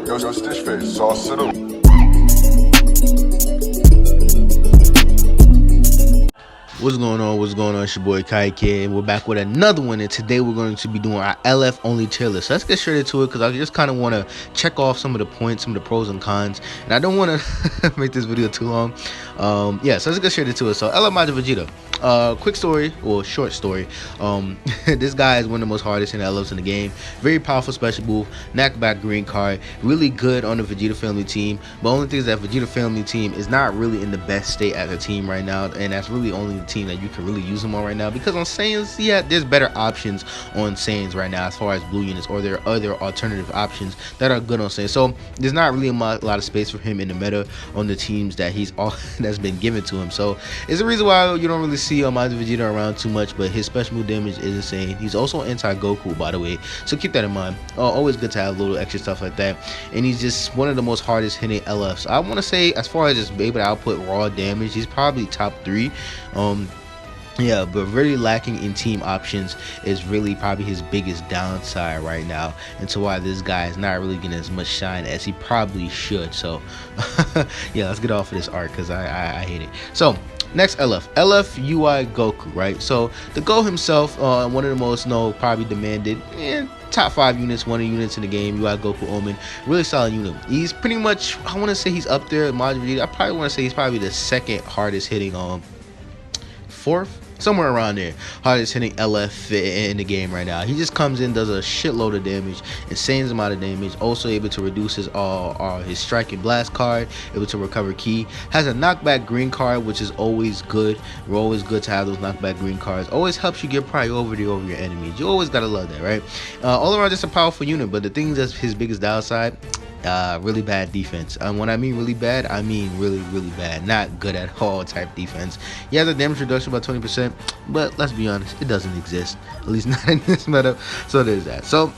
Yo, Stitch Face, so I'll sit up. What's going on? What's going on? It's your boy Kai Kid. We're back with another one, and today we're going to be doing our LF only tier list. So let's get straight into it because I just kind of want to check off some of the points, some of the pros and cons, and I don't want to make this video too long. Yeah, so let's get straight into it. So LF Blue Vegeta. Quick story, or short story. This guy is one of the most hardest hitting LFs in the game. Very powerful special move, knockback green card, really good on the Vegeta family team. But only thing is that Vegeta family team is not really in the best state as a team right now, and that's really only the team that you can really use them on right now, because on Saiyans, yeah, there's better options on Saiyans right now as far as blue units, or there are other alternative options that are good on Saiyans. So there's not really a lot of space for him in the meta on the teams that that's been given to him. So it's the reason why you don't really see Blue Vegeta around too much, but his special move damage is insane. He's also anti-Goku, by the way, so keep that in mind. Always good to have little extra stuff like that, and he's just one of the most hardest hitting LFs. I want to say, as far as just able to output raw damage, he's probably top 3. Yeah, but really lacking in team options is really probably his biggest downside right now, and to why this guy is not really getting as much shine as he probably should. So yeah, let's get off of this arc because I hate it. So next, LF UI Goku, right? So the Go himself, one of the most probably demanded top 5 units, one of the units in the game, UI Goku Omen, really solid unit. He's pretty much, I want to say he's up there, Blue Vegeta. I probably want to say he's probably the second hardest hitting, 4th, somewhere around there, hardest hitting LF in the game right now. He just comes in, does a shitload of damage, insane amount of damage, also able to reduce his strike and blast card, able to recover ki, has a knockback green card, which is always good. We're always good to have those knockback green cards. Always helps you get priority over your enemies. You always gotta love that, right? All around, just a powerful unit, but the thing that's his biggest downside, really bad defense. When I mean really bad, I mean really bad, not good at all type defense. He has a damage reduction by 20%, but let's be honest, it doesn't exist, at least not in this meta. So there's that. So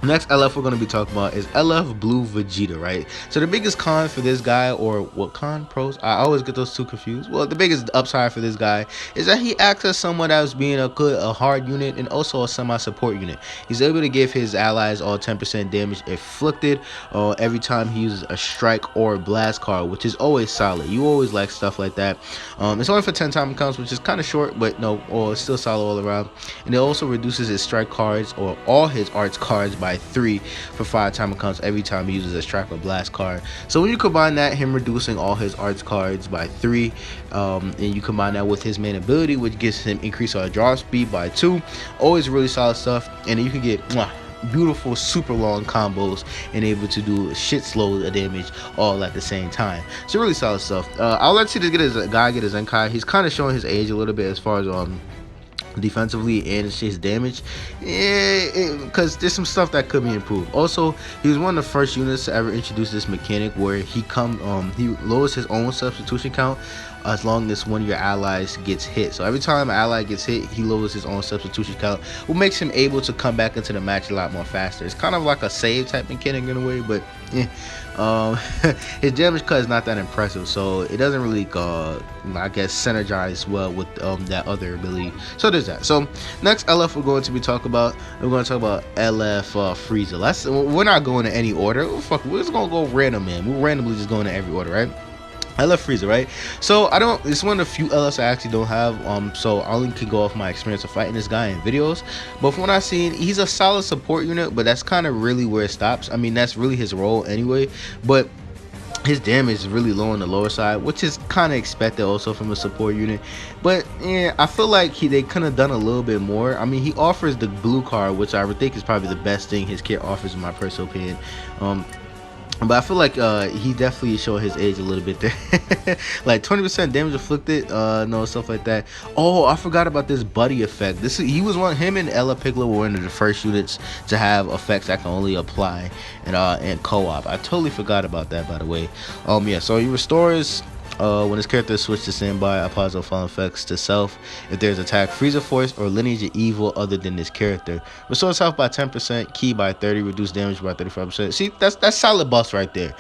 next LF we're going to be talking about is LF Blue Vegeta, right? So the biggest con for this guy, or what con, pros? I always get those two confused. Well, the biggest upside for this guy is that he acts as someone as being a hard unit and also a semi-support unit. He's able to give his allies all 10% damage inflicted every time he uses a strike or blast card, which is always solid. You always like stuff like that. It's only for 10 time counts, which is kind of short, but it's still solid all around. And it also reduces his strike cards, or all his arts cards, by 3 for 5 time accounts every time he uses a strike or blast card. So when you combine that, him reducing all his arts cards by 3, and you combine that with his main ability, which gives him increase our draw speed by 2, always really solid stuff. And then you can get beautiful super long combos and able to do shitload of damage all at the same time. So really solid stuff. I'll let you get his Zenkai. He's kind of showing his age a little bit as far as defensively and his damage, because there's some stuff that could be improved. Also, he was one of the first units to ever introduce this mechanic where he lowers his own substitution count as long as one of your allies gets hit. So every time an ally gets hit, he lowers his own substitution count, which makes him able to come back into the match a lot more faster. It's kind of like a save type mechanic in a way, but his damage cut is not that impressive, so it doesn't really I guess synergize well with that other ability. So there's that. So next LF we're going to be talking about LF Frieza. We're not going in any order. Fuck, we're just gonna go random, man. We're randomly just going in every order, right? I love Frieza, right? So it's one of the few LFs I actually don't have, so I only can go off my experience of fighting this guy in videos. But from what I've seen, he's a solid support unit, but that's kind of really where it stops. I mean, that's really his role anyway, but his damage is really low on the lower side, which is kind of expected also from a support unit. But yeah, I feel like they could have done a little bit more. I mean, he offers the blue card, which I would think is probably the best thing his kit offers in my personal opinion. But I feel like he definitely showed his age a little bit there. Like 20% damage inflicted, stuff like that. Oh, I forgot about this buddy effect. Him and Ella Piccolo were one of the first units to have effects that can only apply in co-op. I totally forgot about that, by the way. Yeah, so he restores when his character is switched to standby, applies fall effects to self if there's attack, Frieza force, or lineage of evil other than this character. Restores health by 10%, ki by 30, reduce damage by 35%. See, that's solid buffs right there.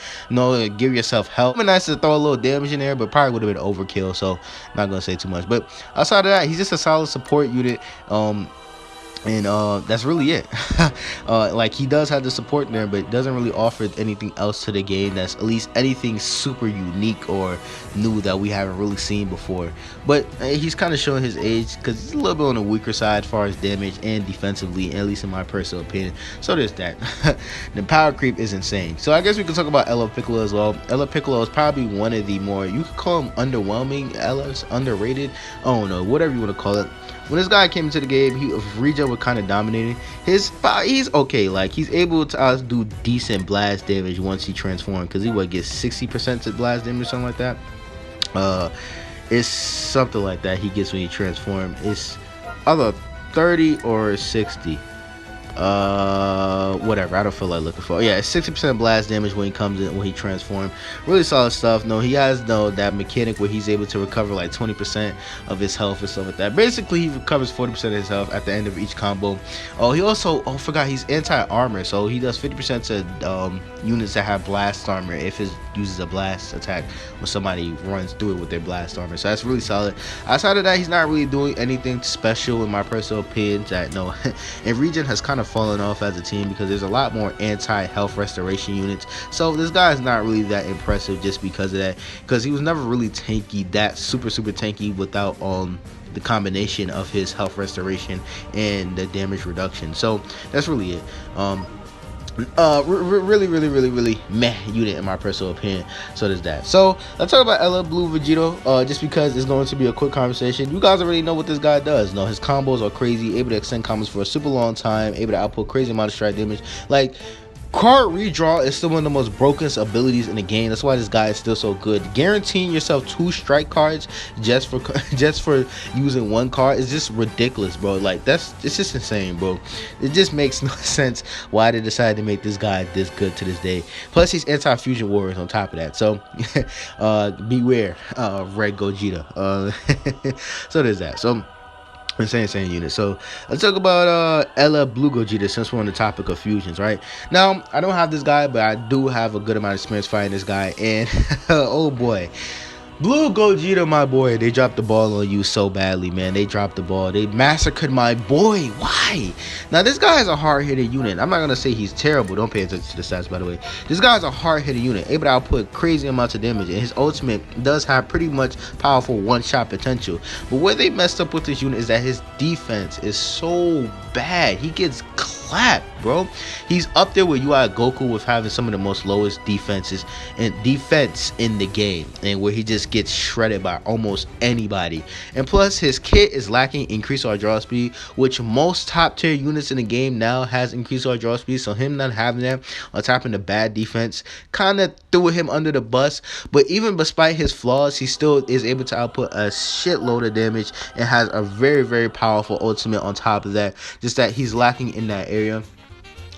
Give yourself health. It'd be nice to throw a little damage in there, but probably would have been overkill, so not gonna say too much. But outside of that, he's just a solid support unit. And that's really it. Like, he does have the support there, but doesn't really offer anything else to the game that's at least anything super unique or new that we haven't really seen before. But he's kind of showing his age because he's a little bit on the weaker side as far as damage and defensively, at least in my personal opinion. So there's that. The power creep is insane. So I guess we can talk about LL Piccolo as well. LL Piccolo is probably one of the more, you could call him underwhelming LFs, underrated, I don't know, whatever you want to call it. When this guy came into the game, Frieza was kind of dominating. He's okay, like he's able to do decent blast damage once he transforms, because he would get 60% to blast damage or something like that. It's something like that he gets when he transforms. It's either 30 or 60. Whatever, I don't feel like looking for it. Yeah, it's 60% blast damage when he comes in, when he transforms. Really solid stuff. No, he has that mechanic where he's able to recover like 20% of his health and stuff like that. Basically, he recovers 40% of his health at the end of each combo. Oh, he also, forgot, he's anti-armor, so he does 50% to units that have blast armor if it uses a blast attack when somebody runs through it with their blast armor. So that's really solid. Outside of that, he's not really doing anything special in my personal opinion. That no, and Region has kind of fallen off as a team because there's a lot more anti-health restoration units. So this guy is not really that impressive just because of that, because he was never really tanky, that super tanky, without the combination of his health restoration and the damage reduction. So that's really it. Really meh unit in my personal opinion. So there's that. So let's talk about LL Blue Vegito, just because it's going to be a quick conversation. You guys already know what this guy does. No, his combos are crazy, able to extend combos for a super long time, able to output crazy amount of strike damage. Like, card redraw is still one of the most broken abilities in the game. That's why this guy is still so good. Guaranteeing yourself 2 strike cards just for using 1 card is just ridiculous, bro. Like, it's just insane, bro. It just makes no sense why they decided to make this guy this good to this day. Plus, he's anti-fusion warriors on top of that. So beware Red Gogeta. So there's that. So insane unit. So let's talk about LL Blue Gogeta, since we're on the topic of fusions. Right now, I don't have this guy, but I do have a good amount of experience fighting this guy, and oh boy, Blue Gogeta, my boy, they dropped the ball on you so badly, man. They dropped the ball. They massacred my boy. Why? Now, this guy is a hard-hitting unit. I'm not going to say he's terrible. Don't pay attention to the stats, by the way. This guy's a hard-hitting unit, able to output crazy amounts of damage, and his ultimate does have pretty much powerful one-shot potential. But where they messed up with this unit is that his defense is so bad. He gets clapped, bro. He's up there with UI Goku with having some of the most lowest defense in the game, and where he just gets shredded by almost anybody. And plus, his kit is lacking increased our draw speed, which most top tier units in the game now has increased our draw speed. So him not having that on top of the bad defense kind of threw him under the bus. But even despite his flaws, he still is able to output a shitload of damage and has a very powerful ultimate on top of that, just that he's lacking in that area.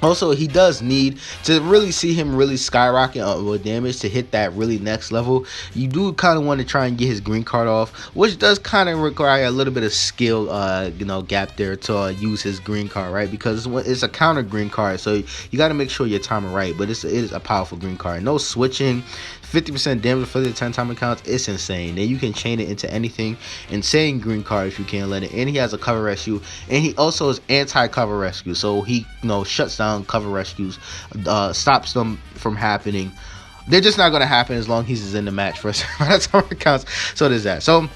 Also, he does need to really see him really skyrocket with damage to hit that really next level. You do kind of want to try and get his green card off, which does kind of require a little bit of skill, gap there to use his green card, right? Because it's a counter green card, so you got to make sure your timing right. But it is a powerful green card. No switching. 50% damage for the 10 timer counts. It's insane. Then you can chain it into anything. Insane green card if you can't let it. And he has a cover rescue, and he also is anti-cover rescue, so he shuts down cover rescues, stops them from happening. They're just not going to happen as long as he's in the match for a certain timer counts. So there's that. So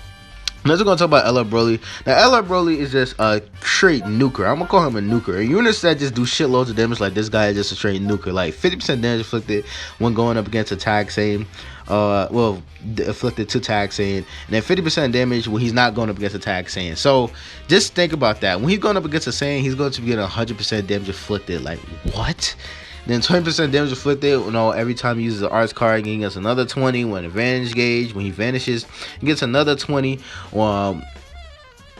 next we're going to talk about LL Broly. Now, LL Broly is just a straight nuker. I'm going to call him a nuker. Units that just do shitloads of damage, like this guy is just a straight nuker. Like 50% damage inflicted when going up against a tag Saiyan. Afflicted to tag Saiyan. And then 50% damage when he's not going up against a tag Saiyan. So just think about that. When he's going up against a Saiyan, he's going to be getting 100% damage inflicted. Like, what? Then 20% damage inflicted, every time he uses an arts card, he gets another 20. When advantage gauge, when he vanishes, he gets another 20.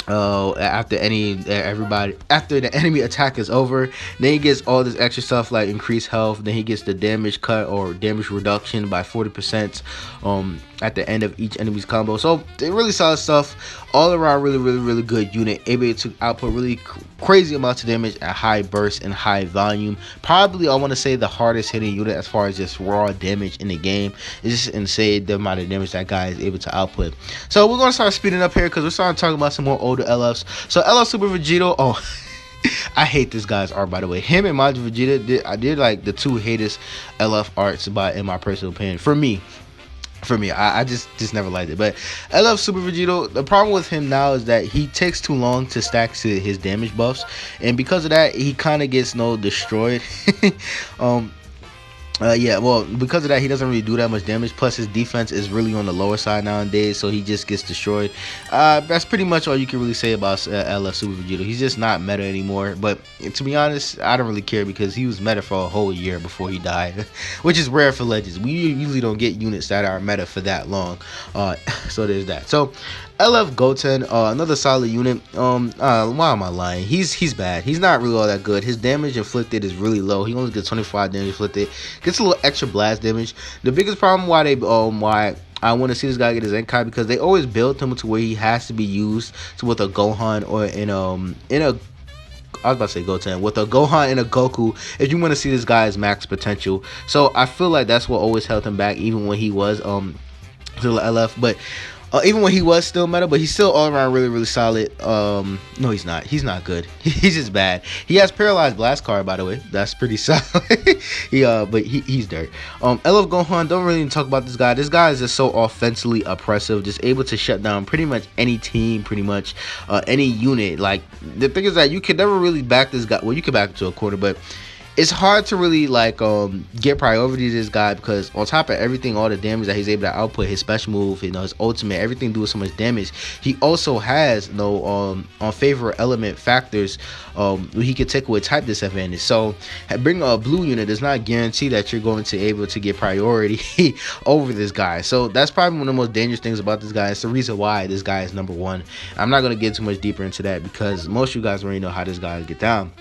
After the enemy attack is over, then he gets all this extra stuff like increased health. Then he gets the damage cut or damage reduction by 40% at the end of each enemy's combo. So they really solid stuff all around. Really good unit, able to output really crazy amounts of damage at high burst and high volume. Probably I want to say the hardest hitting unit as far as just raw damage in the game. It's just insane the amount of damage that guy is able to output. So we're gonna start speeding up here because we're starting to talk about some more older LFs. So LF Super Vegito, I hate this guy's art, by the way. Him and Majin Vegeta, I did like the two hatest LF arts in my personal opinion. For me, I just never liked it. But LF Super Vegito, the problem with him now is that he takes too long to stack to his damage buffs, and because of that, he kind of gets destroyed. Yeah, well, because of that, he doesn't really do that much damage. Plus, his defense is really on the lower side nowadays, so he just gets destroyed. That's pretty much all you can really say about LF Super Vegito. He's just not meta anymore. But to be honest, I don't really care because he was meta for a whole year before he died, which is rare for Legends. We usually don't get units that are meta for that long. So there's that. So LF Goten, another solid unit. Why am I lying? He's bad. He's not really all that good. His damage inflicted is really low. He only gets 25 damage inflicted. Gets a little extra blast damage. The biggest problem why I want to see this guy get his Zenkai, because they always build him to where he has to be used with a Gohan or in a I was about to say Goten, with a Gohan and a Goku, if you want to see this guy's max potential. So I feel like that's what always held him back, even when he was still LF. But even when he was still meta, but he's still all around really solid. No, he's not. He's not good. He's just bad. He has paralyzed blast card, by the way. That's pretty solid. But he's dirt. LF Gohan, don't really talk about this guy. This guy is just so offensively oppressive, just able to shut down pretty much any team, pretty much any unit. Like, the thing is that you can never really back this guy. Well, you can back him to a corner, but it's hard to really get priority to this guy, because on top of everything, all the damage that he's able to output, his special move, his ultimate, everything doing so much damage, he also has on favor element factors he can take away type disadvantage. So bringing a blue unit does not guarantee that you're going to be able to get priority over this guy. So that's probably one of the most dangerous things about this guy. It's the reason why this guy is #1. I'm not going to get too much deeper into that, because most of you guys already know how this guy get down.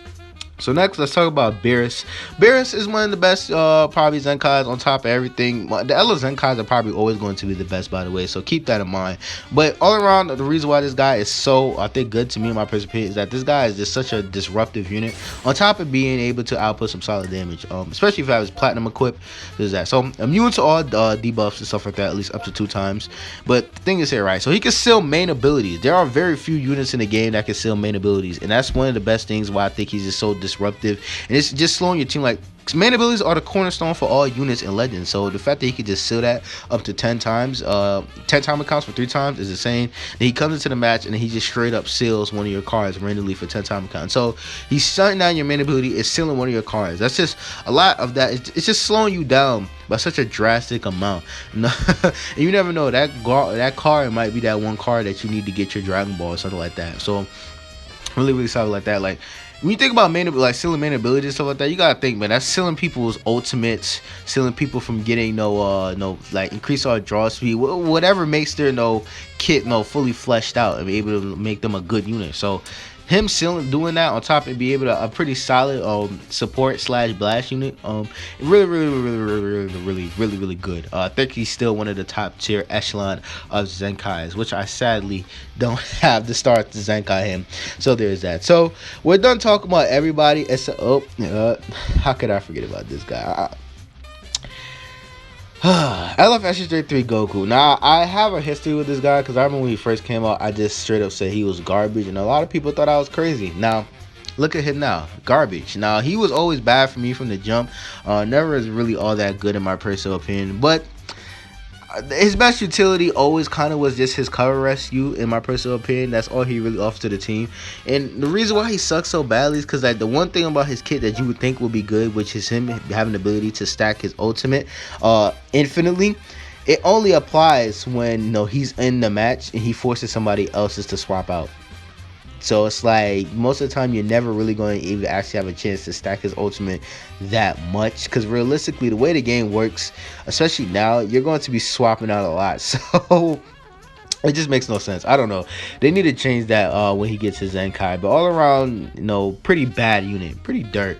So next, let's talk about Beerus. Beerus is one of the best probably Zenkais on top of everything. The LF Zenkais are probably always going to be the best, by the way, so keep that in mind. But all around, the reason why this guy is so, I think, good to me in my perspective is that this guy is just such a disruptive unit, on top of being able to output some solid damage, especially if I was platinum equipped. There's that. So immune to all debuffs and stuff like that, at least up to 2 times. But the thing is here, right? So he can seal main abilities. There are very few units in the game that can seal main abilities, and that's one of the best things why I think he's just so disruptive, and it's just slowing your team. Like, main abilities are the cornerstone for all units in Legends, so the fact that he could just seal that up to 10 times, 10 timer counts for 3 times is insane. Then he comes into the match and he just straight up seals one of your cards randomly for 10 timer count. So he's shutting down your main ability, is sealing one of your cards. That's just a lot of that. It's just slowing you down by such a drastic amount. And you never know, that card might be that one card that you need to get your Dragon Ball or something like that. So really solid like that. Like, when you think about sealing main abilities and stuff like that, you gotta think, man, that's sealing people's ultimates, sealing people from getting increase our draw speed, whatever makes their kit fully fleshed out and be able to make them a good unit. So him doing that on top and be able to a pretty solid support / blast unit, really good. I think he's still one of the top tier echelon of Zenkais, which I sadly don't have to start to Zenkai him. So there's that. So we're done talking about everybody. How could I forget about this guy? LF SSJ3 Goku. Now, I have a history with this guy, because I remember when he first came out, I just straight up said he was garbage, and a lot of people thought I was crazy. Now, look at him now, garbage. Now, he was always bad for me from the jump. Never is really all that good in my personal opinion, but his best utility always kind of was just his cover rescue, in my personal opinion. That's all he really offered to the team. And the reason why he sucks so badly is because the one thing about his kit that you would think would be good, which is him having the ability to stack his ultimate infinitely, it only applies when he's in the match and he forces somebody else's to swap out. So it's like, most of the time, you're never really going to even actually have a chance to stack his ultimate that much, because realistically, the way the game works, especially now, you're going to be swapping out a lot. So it just makes no sense. I don't know. They need to change that when he gets his Zenkai. But all around, pretty bad unit. Pretty dirt.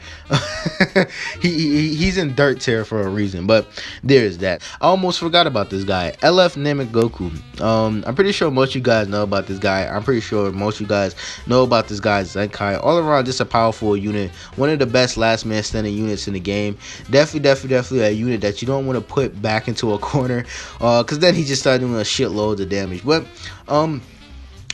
He's in dirt tier for a reason. But there's that. I almost forgot about this guy. LF Namek Goku. I'm pretty sure most of you guys know about this guy. I'm pretty sure most of you guys know about this guy's Zenkai. All around, just a powerful unit. One of the best last man standing units in the game. Definitely a unit that you don't want to put back into a corner. Because then he just started doing a shitload of damage. But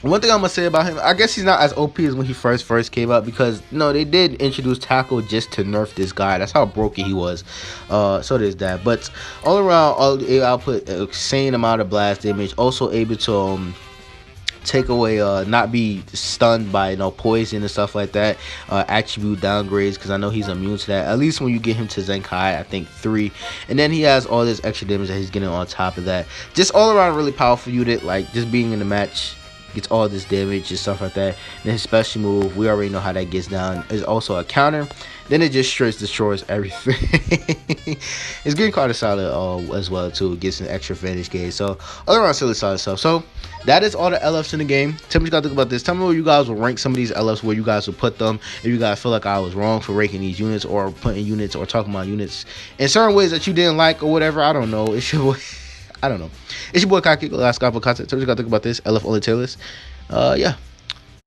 One thing I'm gonna say about him, I guess he's not as OP as when he first came out, because they did introduce tackle just to nerf this guy. That's how broken he was. So there's that. But all around, all the output, insane amount of blast damage. Also able to take away, not be stunned by poison and stuff like that. Attribute downgrades, because I know he's immune to that, at least when you get him to Zenkai, I think 3. And then he has all this extra damage that he's getting on top of that. Just all around really powerful unit. Like, just being in the match, gets all this damage and stuff like that. And then his special move, we already know how that gets down, is also a counter. Then it just straight destroys everything. It's getting kind of solid as well too. It gets an extra finish gauge. So all around solid stuff. So that is all the LFs in the game. Tell me what you guys think about this. Tell me where you guys will rank some of these LFs, where you guys will put them. If you guys feel like I was wrong for ranking these units, or putting units, or talking about units in certain ways that you didn't like or whatever. I don't know. It's your boy. I don't know. It's your boy Hakai. Last guy for content. Tell me what you guys think about this LF only tier list. Yeah.